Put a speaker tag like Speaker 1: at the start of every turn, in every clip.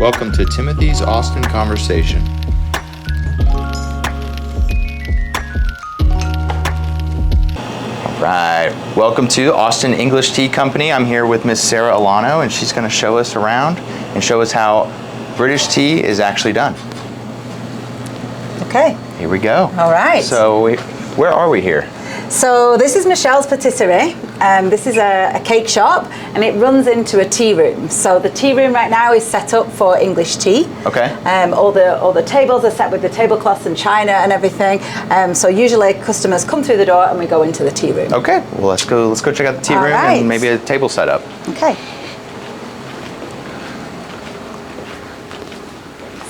Speaker 1: Welcome to Timothy's Austin Conversation. All right, welcome to Austin English Tea Company. I'm here with Miss Sarah Olano, and she's going to show us around and show us how British tea is actually done.
Speaker 2: Okay.
Speaker 1: Here we go.
Speaker 2: All right.
Speaker 1: So where are we here?
Speaker 2: So this is Michelle's Patisserie. This is a cake shop, and it runs into a tea room. So the tea room right now is set up for English tea.
Speaker 1: Okay.
Speaker 2: All the tables are set with the tablecloths and china and everything. So usually customers come through the door and we go into the tea room.
Speaker 1: Okay. Well, let's go check out the tea room and maybe a table setup.
Speaker 2: Okay.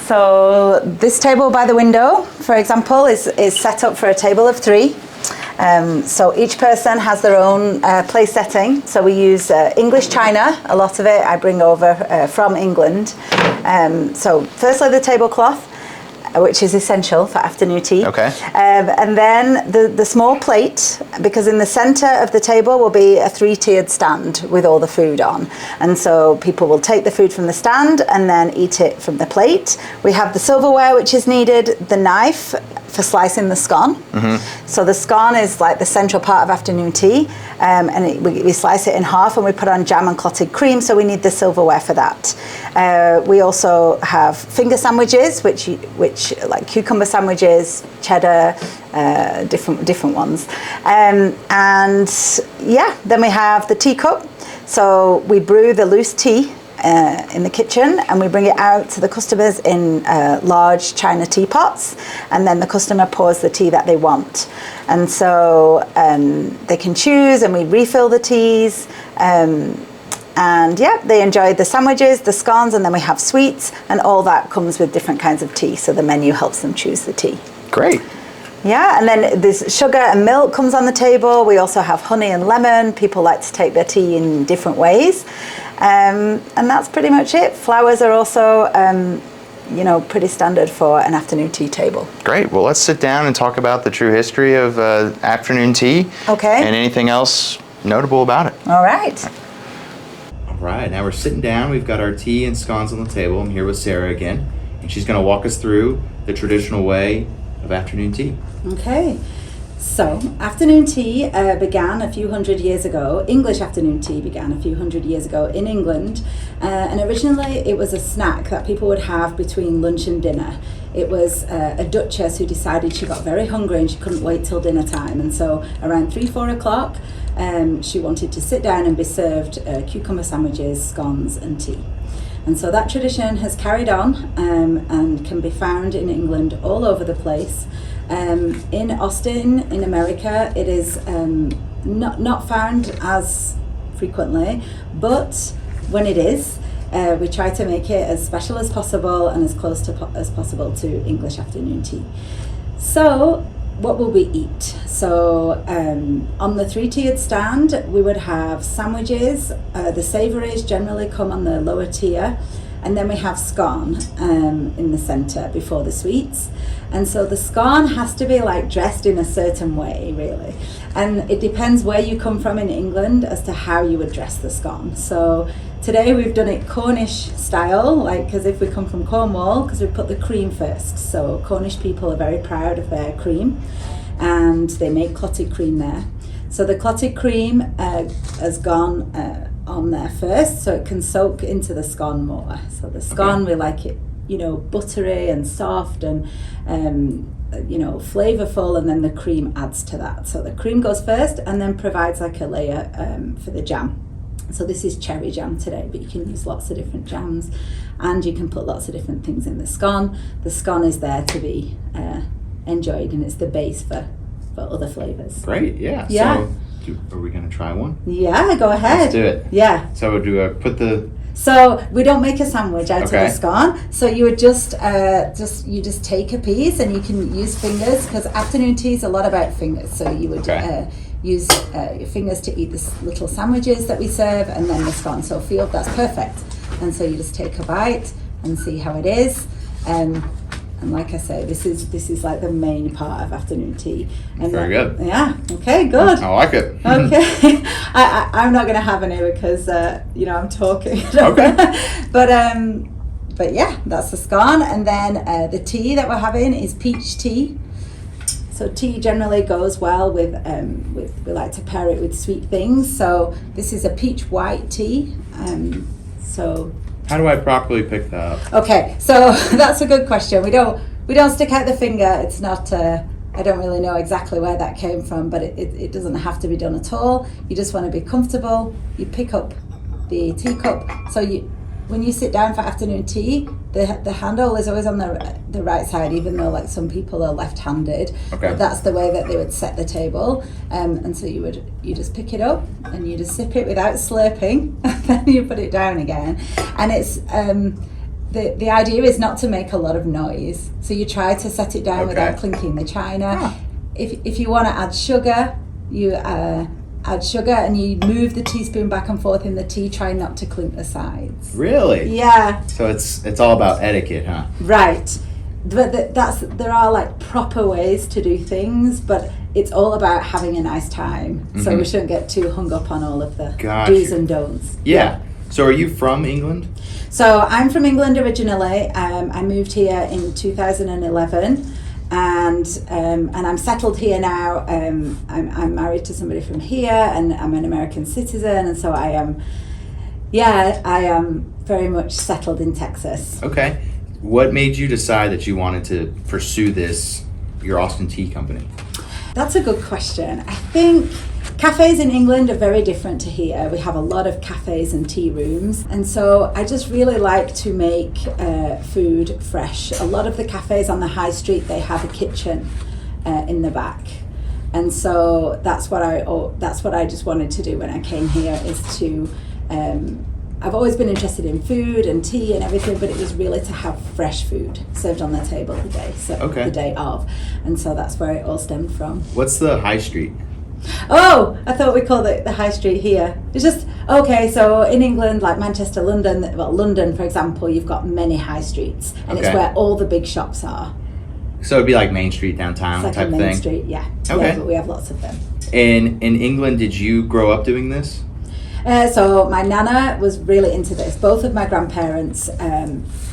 Speaker 2: So this table by the window, for example, is set up for a table of 3. So each person has their own place setting. So we use English china, a lot of it I bring over from England. So firstly the tablecloth, which is essential for afternoon tea.
Speaker 1: Okay.
Speaker 2: And then the small plate, because in the center of the table will be a 3-tiered stand with all the food on. And so people will take the food from the stand and then eat it from the plate. We have the silverware, which is needed, the knife for slicing the scone. Mm-hmm. So the scone is like the central part of afternoon tea, and we slice it in half and we put on jam and clotted cream, so we need the silverware for that. We also have finger sandwiches, which like cucumber sandwiches, cheddar, different ones. And yeah, then we have the teacup. So we brew the loose tea in the kitchen, and we bring it out to the customers in large china teapots, and then the customer pours the tea that they want. And so they can choose, and we refill the teas. And yeah, they enjoy the sandwiches, the scones, and then we have sweets, and all that comes with different kinds of tea. So the menu helps them choose the tea.
Speaker 1: Great.
Speaker 2: Yeah, and then there's sugar and milk comes on the table. We also have honey and lemon. People like to take their tea in different ways. And that's pretty much it. Flowers are also, pretty standard for an afternoon tea table.
Speaker 1: Great. Well, let's sit down and talk about the true history of afternoon tea.
Speaker 2: Okay.
Speaker 1: And anything else notable about it.
Speaker 2: All right.
Speaker 1: All right. Now we're sitting down. We've got our tea and scones on the table. I'm here with Sarah again, and she's going to walk us through the traditional way of afternoon tea.
Speaker 2: Okay. So, afternoon tea began a few hundred years ago. English afternoon tea began a few hundred years ago in England. And originally it was a snack that people would have between lunch and dinner. It was a duchess who decided she got very hungry and she couldn't wait till dinner time. And so around 3-4 o'clock, she wanted to sit down and be served cucumber sandwiches, scones and tea. And so that tradition has carried on and can be found in England all over the place. In Austin, in America, it is not found as frequently, but when it is, we try to make it as special as possible and as close as possible to English afternoon tea. So, what will we eat? So, on the 3-tiered stand, we would have sandwiches. The savouries generally come on the lower tier. And then we have scone in the centre before the sweets. And so the scone has to be like dressed in a certain way, really. And it depends where you come from in England as to how you would dress the scone. So today we've done it Cornish style, like as if we come from Cornwall, because we put the cream first. So Cornish people are very proud of their cream, and they make clotted cream there. So the clotted cream has gone on there first, so it can soak into the scone more. So the scone, we like it, buttery and soft and flavorful, and then the cream adds to that. So the cream goes first and then provides like a layer for the jam. So this is cherry jam today, but you can use lots of different jams, and you can put lots of different things in the scone. The scone is there to be enjoyed, and it's the base for other flavors.
Speaker 1: Great. Yeah.
Speaker 2: Yeah.
Speaker 1: So are we going to try one?
Speaker 2: Yeah, go ahead.
Speaker 1: Let's do it.
Speaker 2: Yeah.
Speaker 1: So do I put the...
Speaker 2: So we don't make a sandwich out of the scone. So you would just take a piece, and you can use fingers, because afternoon tea is a lot about fingers. So you would use your fingers to eat the little sandwiches that we serve, and then the scone. So feel that's perfect. And so you just take a bite and see how it is. And like I say, this is like the main part of afternoon tea. And
Speaker 1: very good.
Speaker 2: Yeah. Okay. Good.
Speaker 1: I like it.
Speaker 2: Okay. I'm not going to have any because I'm talking.
Speaker 1: Okay.
Speaker 2: But But yeah, that's the scone. And then the tea that we're having is peach tea. So tea generally goes well with we like to pair it with sweet things. So this is a peach white tea. So
Speaker 1: How do I properly pick that up?
Speaker 2: okay, so that's a good question. We don't stick out the finger. It's not. I don't really know exactly where that came from, but it doesn't have to be done at all. You just want to be comfortable. You pick up the teacup. So when you sit down for afternoon tea, the handle is always on the right side, even though like some people are left-handed.
Speaker 1: Okay.
Speaker 2: But that's the way that they would set the table. And so you just pick it up and you just sip it without slurping, and then you put it down again. And it's the idea is not to make a lot of noise. So you try to set it down without clinking the china.
Speaker 1: Huh.
Speaker 2: If you want to add sugar, you add sugar and you move the teaspoon back and forth in the tea. Try not to clink the sides.
Speaker 1: Really?
Speaker 2: Yeah.
Speaker 1: So it's all about etiquette, huh?
Speaker 2: Right. But there are like proper ways to do things, but it's all about having a nice time. So we shouldn't get too hung up on all of the do's and don'ts.
Speaker 1: Yeah. So are you from England?
Speaker 2: So I'm from England originally. I moved here in 2011, and I'm settled here now. I'm married to somebody from here, and I'm an American citizen, and so I am very much settled in Texas.
Speaker 1: Okay. What made you decide that you wanted to pursue your Austin Tea Company?
Speaker 2: That's a good question. I think cafes in England are very different to here. We have a lot of cafes and tea rooms, and so I just really like to make food fresh. A lot of the cafes on the high street, they have a kitchen in the back, and so that's what I just wanted to do when I came here, is to I've always been interested in food and tea and everything, but it was really to have fresh food served on the table the day of, and so that's where it all stemmed from.
Speaker 1: What's the high street?
Speaker 2: Oh, I thought we called it the high street here. It's just, okay, so in England, like Manchester, London, for example, you've got many high streets, and it's where all the big shops are.
Speaker 1: So it'd be like Main Street downtown
Speaker 2: It's like
Speaker 1: type
Speaker 2: a main
Speaker 1: thing?
Speaker 2: street, yeah.
Speaker 1: Okay.
Speaker 2: Yeah, but we have lots of them.
Speaker 1: And in England, did you grow up doing this?
Speaker 2: So my nana was really into this. Both of my grandparents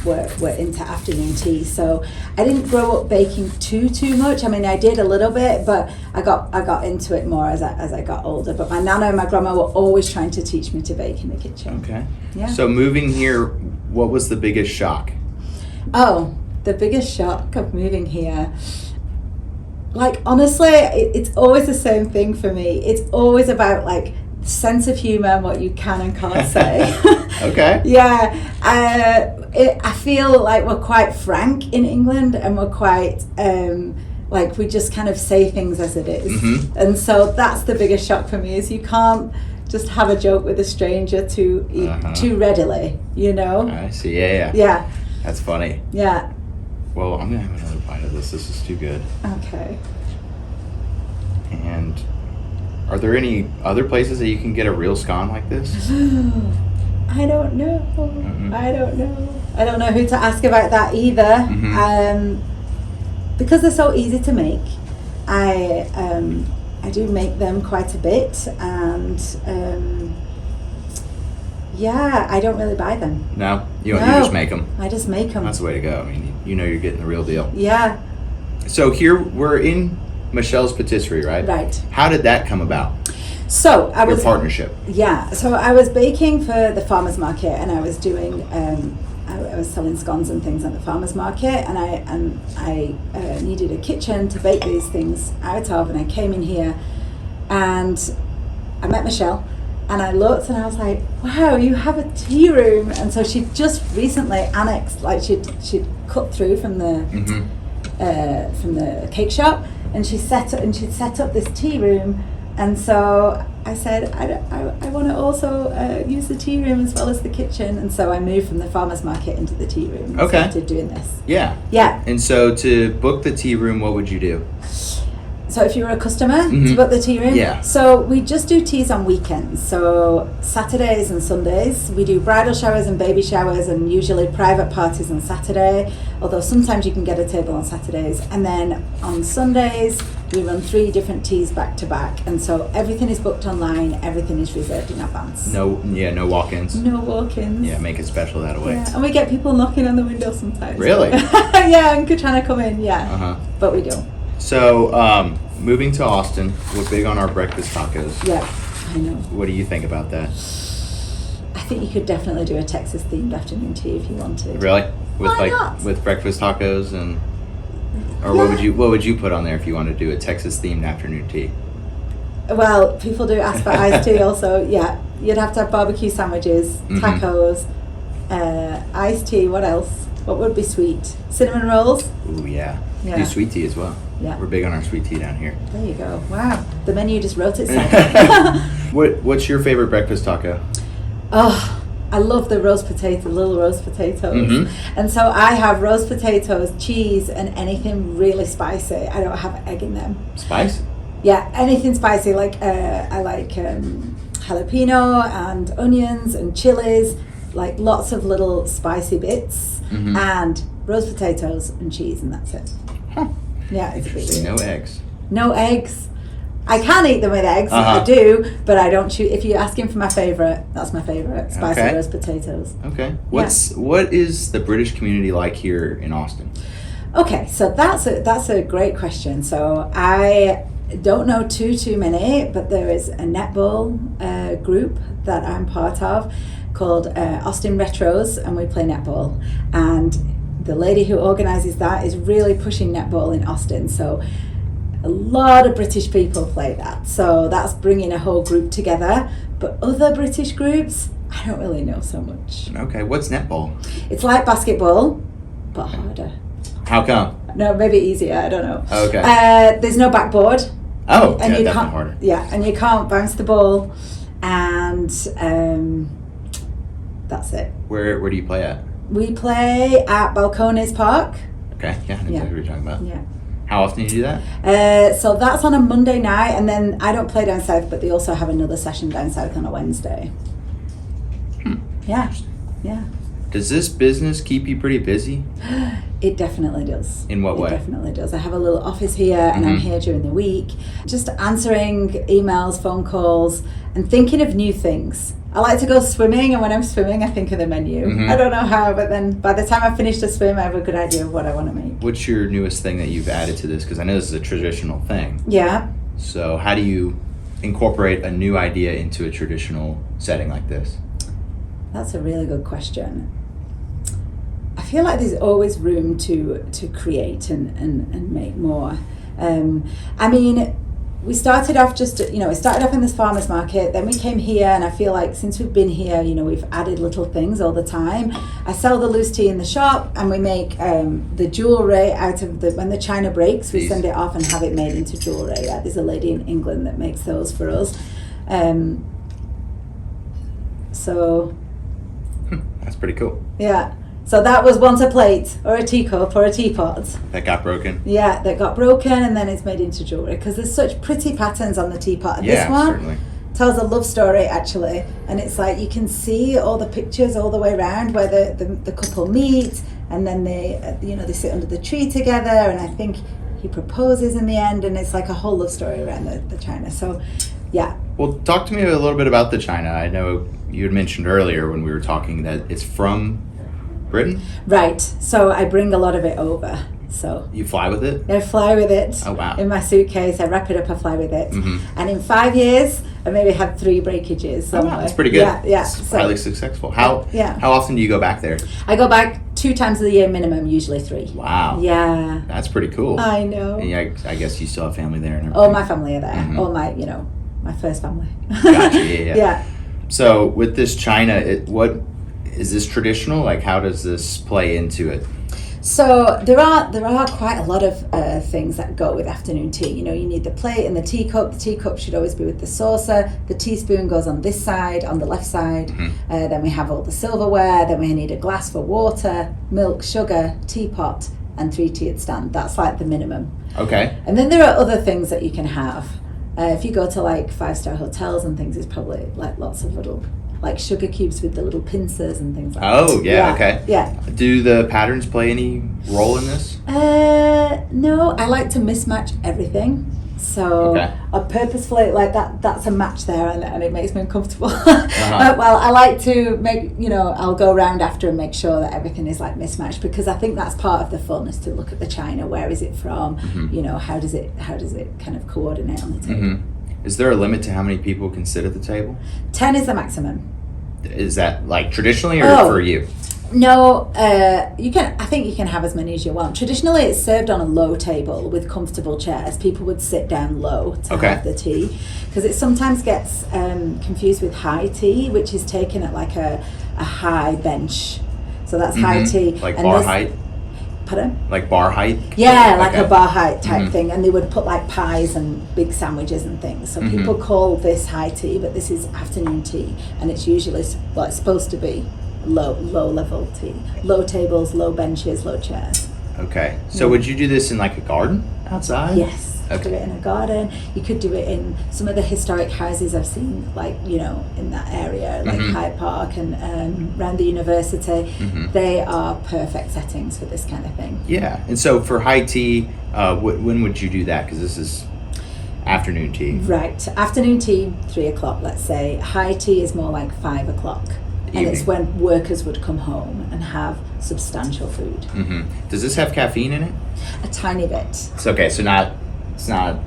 Speaker 2: were into afternoon tea. So I didn't grow up baking too much. I mean, I did a little bit, but I got into it more as I got older. But my nana and my grandma were always trying to teach me to bake in the kitchen.
Speaker 1: Okay.
Speaker 2: Yeah.
Speaker 1: So moving here, what was the biggest shock?
Speaker 2: Oh, the biggest shock of moving here. Like, honestly, it's always the same thing for me. It's always about like sense of humor and what you can and can't say.
Speaker 1: Okay.
Speaker 2: Yeah, I feel like we're quite frank in England, and we're quite like we just kind of say things as it is. And so that's the biggest shock for me, is you can't just have a joke with a stranger too readily, you know.
Speaker 1: I see. Yeah.
Speaker 2: Yeah.
Speaker 1: That's funny.
Speaker 2: Yeah.
Speaker 1: Well, I'm gonna have another bite of this. This is too good.
Speaker 2: Okay.
Speaker 1: And are there any other places that you can get a real scone like this?
Speaker 2: I don't know. I don't know who to ask about that either. Because they're so easy to make. I do make them quite a bit, and I don't really buy them.
Speaker 1: No, you just make them.
Speaker 2: I just make them.
Speaker 1: That's the way to go. I mean, you know you're getting the real deal.
Speaker 2: Yeah.
Speaker 1: So here we're in Michelle's Patisserie, right?
Speaker 2: Right.
Speaker 1: How did that come about?
Speaker 2: So
Speaker 1: Your partnership.
Speaker 2: Yeah. So I was baking for the farmers market, and I was doing. I was selling scones and things at the farmers market, and I needed a kitchen to bake these things out of, and I came in here, and I met Michelle, and I looked, and I was like, wow, you have a tea room. And so she just recently annexed, like she'd cut through from the cake shop, and she'd set up this tea room. And so I said, I want to also use the tea room as well as the kitchen. And so I moved from the farmer's market into the tea room and started doing this.
Speaker 1: Yeah.
Speaker 2: Yeah.
Speaker 1: And so to book the tea room, what would you do?
Speaker 2: So if you were a customer to book the tea room?
Speaker 1: Yeah.
Speaker 2: So we just do teas on weekends. So Saturdays and Sundays. We do bridal showers and baby showers and usually private parties on Saturday. Although sometimes you can get a table on Saturdays. And then on Sundays, we run 3 different teas back to back. And so everything is booked online. Everything is reserved in advance.
Speaker 1: No walk-ins.
Speaker 2: No walk-ins.
Speaker 1: Yeah, make it special that way.
Speaker 2: Yeah. And we get people knocking on the window sometimes.
Speaker 1: Really?
Speaker 2: Yeah, and trying to come in, yeah.
Speaker 1: Uh-huh.
Speaker 2: But we do.
Speaker 1: So, moving to Austin, we're big on our breakfast tacos.
Speaker 2: Yeah, I know.
Speaker 1: What do you think about that?
Speaker 2: I think you could definitely do a Texas themed afternoon tea if you wanted.
Speaker 1: Really? With
Speaker 2: Why not?
Speaker 1: with breakfast tacos or what would you put on there if you wanted to do a Texas themed afternoon tea?
Speaker 2: Well, people do ask for iced tea also. Yeah, you'd have to have barbecue sandwiches, tacos, iced tea. What else? What would be sweet? Cinnamon rolls.
Speaker 1: Ooh, yeah.
Speaker 2: Yeah.
Speaker 1: Do sweet tea as well.
Speaker 2: Yeah.
Speaker 1: We're big on our sweet tea down here.
Speaker 2: There you go. Wow, the menu just wrote itself.
Speaker 1: What's your favorite breakfast taco?
Speaker 2: Oh, I love the little roast potatoes. And so I have roast potatoes, cheese, and anything really spicy. I don't have egg in them.
Speaker 1: Spice?
Speaker 2: Yeah, anything spicy. Like I like jalapeno and onions and chilies, like lots of little spicy bits, and roast potatoes and cheese, and that's it.
Speaker 1: Huh.
Speaker 2: Yeah, it's
Speaker 1: Interesting.
Speaker 2: really
Speaker 1: No eggs.
Speaker 2: No eggs. I can eat them with eggs.
Speaker 1: Uh-huh.
Speaker 2: I do, but I don't choose. If you're asking for my favorite, that's my favorite: spicy
Speaker 1: Okay.
Speaker 2: roast potatoes.
Speaker 1: Okay. What is the British community like here in Austin?
Speaker 2: Okay, so that's a great question. So I don't know too many, but there is a netball group that I'm part of called Austin Retros, and we play netball. And the lady who organises that is really pushing netball in Austin. So a lot of British people play that. So that's bringing a whole group together. But other British groups, I don't really know so much.
Speaker 1: Okay. What's netball?
Speaker 2: It's like basketball, but harder.
Speaker 1: How come?
Speaker 2: No, maybe easier. I don't know.
Speaker 1: Okay.
Speaker 2: There's no backboard.
Speaker 1: Oh,
Speaker 2: and
Speaker 1: yeah,
Speaker 2: you
Speaker 1: definitely
Speaker 2: can't.
Speaker 1: harder.
Speaker 2: Yeah, and you can't bounce the ball, and that's it.
Speaker 1: Where do you play at?
Speaker 2: We play at Balcones Park.
Speaker 1: Okay. Yeah, I know exactly what you're talking about.
Speaker 2: Yeah.
Speaker 1: How often do you do that?
Speaker 2: So that's on a Monday night, and then I don't play down south, but they also have another session down south on a Wednesday. Yeah, yeah.
Speaker 1: Does this business keep you pretty busy?
Speaker 2: It definitely does.
Speaker 1: In what way?
Speaker 2: It definitely does. I have a little office here, and I'm here during the week, just answering emails, phone calls, and thinking of new things. I like to go swimming, and when I'm swimming, I think of the menu. I don't know how, but then by the time I finish the swim, I have a good idea of what I want to make.
Speaker 1: What's your newest thing that you've added to this? Because I know this is a traditional thing.
Speaker 2: Yeah.
Speaker 1: So how do you incorporate a new idea into a traditional setting like this?
Speaker 2: That's a really good question. I feel like there's always room to create and make more. I mean, we started off it started off in this farmer's market, then we came here, and I feel like since we've been here, we've added little things all the time. I sell the loose tea in the shop, and we make the jewellery out of when the china breaks, we send it off and have it made into jewellery. Yeah, there's a lady in England that makes those for us. So
Speaker 1: That's pretty cool.
Speaker 2: yeah. So that was once a plate or a teacup or a teapot.
Speaker 1: That got broken?
Speaker 2: Yeah, that got broken, and then it's made into jewellery because there's such pretty patterns on the teapot. And
Speaker 1: Yeah,
Speaker 2: this one
Speaker 1: certainly.
Speaker 2: tells a love story actually, and it's like you can see all the pictures all the way around where the couple meet, and then they they sit under the tree together, and I think he proposes in the end, and it's like a whole love story around the china. So yeah.
Speaker 1: Well, talk to me a little bit about the china. I know you had mentioned earlier when we were talking that it's from Britain?
Speaker 2: Right. So I bring a lot of it over. So
Speaker 1: You fly with it?
Speaker 2: I fly with it.
Speaker 1: Oh, wow.
Speaker 2: In my suitcase. I wrap it up, I fly with it. And in 5 years, I maybe had 3 breakages
Speaker 1: Oh,
Speaker 2: somewhere.
Speaker 1: wow, that's pretty good.
Speaker 2: Yeah, yeah.
Speaker 1: It's
Speaker 2: So
Speaker 1: highly successful. How often do you go back there?
Speaker 2: I go back 2 times a year minimum, usually 3.
Speaker 1: Wow.
Speaker 2: Yeah.
Speaker 1: That's pretty cool.
Speaker 2: I know.
Speaker 1: And I guess you still have family there and everything.
Speaker 2: All my family are there. All my, my first family.
Speaker 1: Gotcha, yeah.
Speaker 2: Yeah.
Speaker 1: So with this china, what is this traditional? Like, how does this play into it?
Speaker 2: So there are quite a lot of things that go with afternoon tea. You need the plate and the teacup. The teacup should always be with the saucer. The teaspoon goes on this side, on the left side. Then we have all the silverware. Then we need a glass for water, milk, sugar, teapot, and 3-tiered stand. That's like the minimum.
Speaker 1: Okay.
Speaker 2: And then there are other things that you can have. If you go to like 5-star hotels and things, it's probably like lots of little like sugar cubes with the little pincers and things like that.
Speaker 1: Oh, yeah, okay.
Speaker 2: Yeah.
Speaker 1: Do the patterns play any role in this?
Speaker 2: No, I like to mismatch everything. So I purposefully, like that's a match there, and it makes me uncomfortable. Well, I like to make, I'll go around after and make sure that everything is like mismatched, because I think that's part of the fun, is to look at the china. Where is it from? How does it kind of coordinate on the table?
Speaker 1: Is there a limit to how many people can sit at the table?
Speaker 2: 10 is the maximum.
Speaker 1: Is that like traditionally or for you?
Speaker 2: No, you can. I think you can have as many as you want. Traditionally, it's served on a low table with comfortable chairs. People would sit down low to have the tea, because it sometimes gets confused with high tea, which is taken at like a high bench. So that's high tea.
Speaker 1: Like bar height?
Speaker 2: Pardon?
Speaker 1: Like bar height?
Speaker 2: Yeah, like a bar height type thing. And they would put like pies and big sandwiches and things. So people call this high tea, but this is afternoon tea, and it's usually it's supposed to be low level tea, low tables, low benches, low chairs.
Speaker 1: Okay, so would you do this in like a garden outside?
Speaker 2: Yes, do it in a garden. You could do it in some of the historic houses I've seen, like in that area, like Hyde Park and around the university. They are perfect settings for this kind of thing.
Speaker 1: Yeah, and so for high tea, when would you do that? Because this is afternoon tea.
Speaker 2: Right, afternoon tea, 3:00, let's say. High tea is more like 5:00. And it's when workers would come home and have substantial food.
Speaker 1: Does this have caffeine in it?
Speaker 2: A tiny bit.
Speaker 1: It's okay, so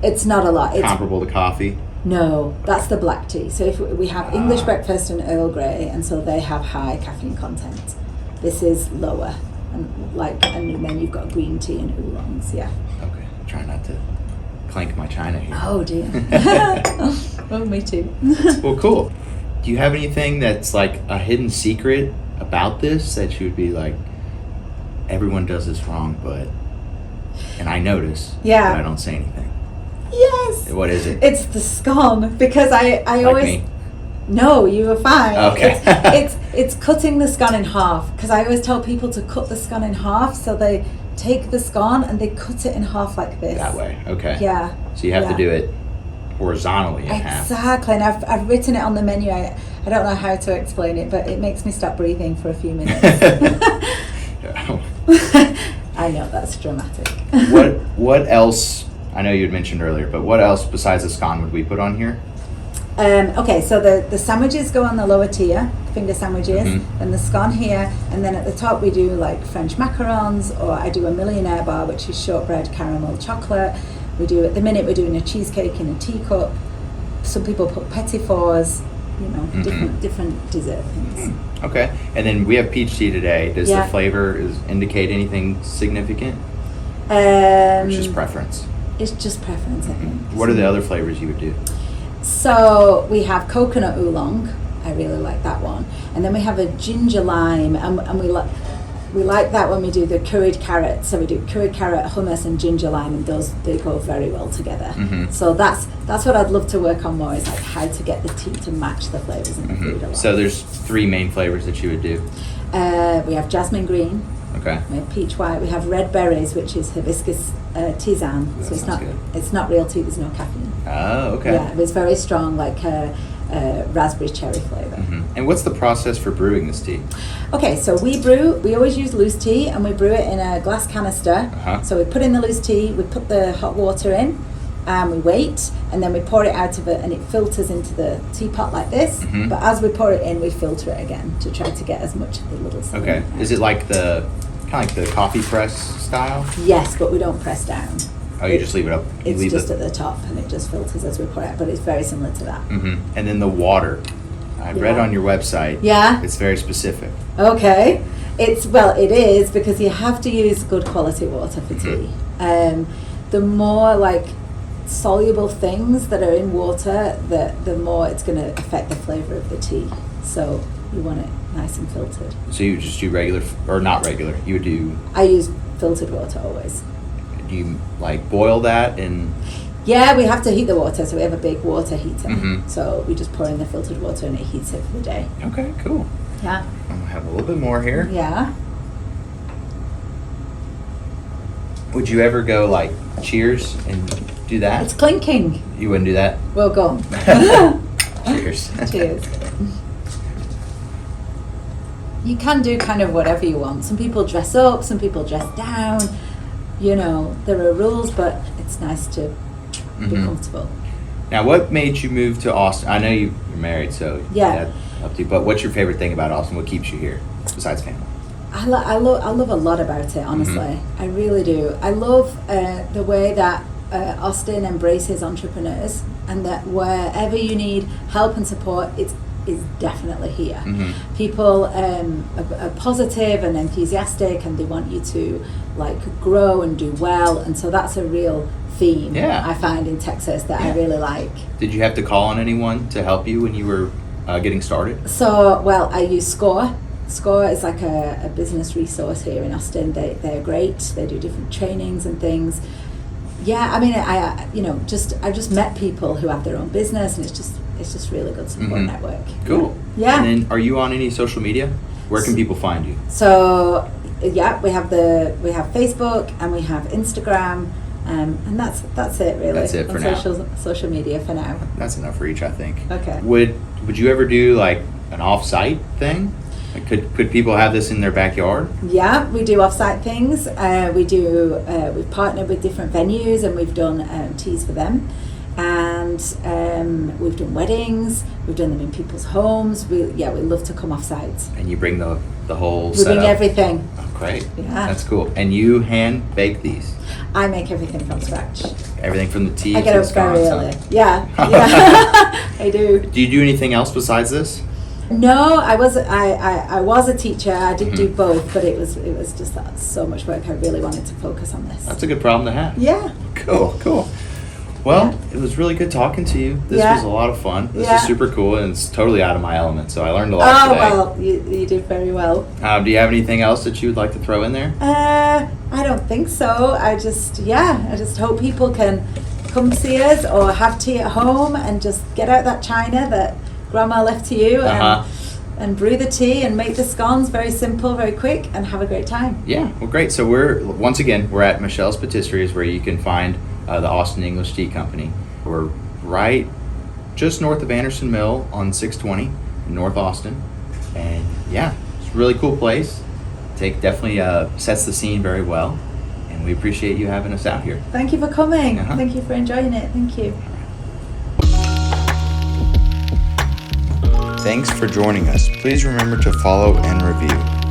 Speaker 2: it's not a lot. It's
Speaker 1: comparable to coffee?
Speaker 2: No, that's the black tea. So if we have English breakfast and Earl Grey, and so they have high caffeine content. This is lower, and then you've got green tea and oolongs. Yeah.
Speaker 1: Okay, try not to clank my china here.
Speaker 2: Oh dear. Oh, me too.
Speaker 1: Well, cool. Do you have anything that's like a hidden secret about this that you would be like, everyone does this wrong, and I notice, but I don't say anything?
Speaker 2: Yes.
Speaker 1: What is it?
Speaker 2: It's the scone, because I
Speaker 1: like
Speaker 2: always.
Speaker 1: Me?
Speaker 2: No, you were fine.
Speaker 1: Okay.
Speaker 2: It's cutting the scone in half, because I always tell people to cut the scone in half, so they take the scone and they cut it in half like this.
Speaker 1: That way, okay.
Speaker 2: Yeah.
Speaker 1: So you have to do it horizontally in half.
Speaker 2: Exactly, and I've written it on the menu. I don't know how to explain it, but it makes me stop breathing for a few minutes. I know, that's dramatic.
Speaker 1: What else, I know you had mentioned earlier, but what else besides the scone would we put on here?
Speaker 2: Okay, so the sandwiches go on the lower tier, finger sandwiches, and the scone here, and then at the top we do like French macarons, or I do a millionaire bar, which is shortbread, caramel, chocolate. We do, at the minute, we're doing a cheesecake in a teacup. Some people put petit fours, different dessert things.
Speaker 1: Okay, and then we have peach tea today. Does the flavor indicate anything significant? Or it's just preference?
Speaker 2: It's just preference, I think.
Speaker 1: What are the other flavors you would do?
Speaker 2: So we have coconut oolong. I really like that one. And then we have a ginger lime, and we like that when we do the curried carrot. So we do curried carrot, hummus, and ginger lime, and they go very well together. So that's what I'd love to work on more, is like how to get the tea to match the flavors in the food a lot.
Speaker 1: So there's 3 main flavors that you would do.
Speaker 2: We have jasmine green.
Speaker 1: Okay.
Speaker 2: We have peach white. We have red berries, which is hibiscus tisane.
Speaker 1: Ooh,
Speaker 2: So it's not real tea. There's no caffeine.
Speaker 1: Oh, okay.
Speaker 2: Yeah, it's very strong, like raspberry cherry flavor.
Speaker 1: And what's the process for brewing this tea?
Speaker 2: Okay, so we always use loose tea, and we brew it in a glass canister. So we put in the loose tea, we put the hot water in, and we wait, and then we pour it out of it, and it filters into the teapot like this. But as we pour it in, we filter it again to try to get as much of the little sediment.
Speaker 1: Okay. Is it like the coffee press style?
Speaker 2: Yes, but we don't press down.
Speaker 1: Oh, you just leave it up?
Speaker 2: It's just at the top, and it just filters as we pour it out, but it's very similar to that.
Speaker 1: And then the water. I read on your website.
Speaker 2: Yeah.
Speaker 1: It's very specific.
Speaker 2: Okay. It is, because you have to use good quality water for tea. The more like soluble things that are in water, the more it's going to affect the flavor of the tea. So you want it nice and filtered.
Speaker 1: So you just do regular, or not regular? You would do.
Speaker 2: I use filtered water always.
Speaker 1: Do you like boil that and?
Speaker 2: Yeah, we have to heat the water, so we have a big water heater. So we just pour in the filtered water and it heats it for the day.
Speaker 1: Okay, cool.
Speaker 2: Yeah.
Speaker 1: I'm gonna have a little bit more here.
Speaker 2: Yeah.
Speaker 1: Would you ever go like cheers and do that?
Speaker 2: It's clinking.
Speaker 1: You wouldn't do that?
Speaker 2: Well, go on.
Speaker 1: Cheers.
Speaker 2: Cheers. You can do kind of whatever you want. Some people dress up, some people dress down. You know, there are rules, but it's nice to be comfortable.
Speaker 1: Now, what made you move to Austin? I know you're married, so
Speaker 2: yeah.
Speaker 1: That helped you. But what's your favorite thing about Austin? What keeps you here besides family?
Speaker 2: I love a lot about it, honestly. I really do. I love the way that Austin embraces entrepreneurs, and that wherever you need help and support, it's definitely here. People are positive and enthusiastic, and they want you to like grow and do well, and so that's a real theme I find in Texas that I really like.
Speaker 1: Did you have to call on anyone to help you when you were getting started?
Speaker 2: So, well, I use Score. Score is like a business resource here in Austin. They're great. They do different trainings and things. Yeah, I mean, I've just met people who have their own business, and it's just really good support network.
Speaker 1: Cool.
Speaker 2: Yeah.
Speaker 1: And then, are you on any social media? Where can people find you?
Speaker 2: So, yeah, we have Facebook and we have Instagram, and that's it really.
Speaker 1: That's it for now.
Speaker 2: Social media for now.
Speaker 1: That's enough for each, I think.
Speaker 2: Okay.
Speaker 1: Would you ever do like an off-site thing? Like, could people have this in their backyard?
Speaker 2: Yeah, we do off-site things. We've partnered with different venues, and we've done teas for them. And we've done weddings. We've done them in people's homes. We love to come off-site. And
Speaker 1: you bring the whole
Speaker 2: we
Speaker 1: setup?
Speaker 2: bring everything.
Speaker 1: Oh, great.
Speaker 2: Yeah.
Speaker 1: That's cool. And you hand bake these?
Speaker 2: I make everything from scratch.
Speaker 1: Everything from the tea
Speaker 2: I
Speaker 1: to
Speaker 2: get
Speaker 1: the
Speaker 2: up very
Speaker 1: scones?
Speaker 2: early. Yeah. I do.
Speaker 1: Do you do anything else besides this?
Speaker 2: No, I was a teacher. I did do both, but it was just so much work. I really wanted to focus on this.
Speaker 1: That's a good problem to have.
Speaker 2: Yeah.
Speaker 1: Cool. Well, it was really good talking to you. This was a lot of fun. This is super cool, and it's totally out of my element, so I learned a lot today.
Speaker 2: Well, you did very well.
Speaker 1: Do you have anything else that you would like to throw in there?
Speaker 2: I don't think so. I just hope people can come see us or have tea at home and just get out that china that Grandma left to you and brew the tea and make the scones. Very simple, very quick, and have a great time. Yeah,
Speaker 1: well, great. So we're at Michelle's Patisseries, where you can find the Austin English Tea Company. We're right just north of Anderson Mill on 620 in North Austin, and it's a really cool place. Definitely sets the scene very well, and we appreciate you having us out here.
Speaker 2: Thank you for coming. Thank you for enjoying it. Thank you.
Speaker 3: Thanks for joining us. Please remember to follow and review.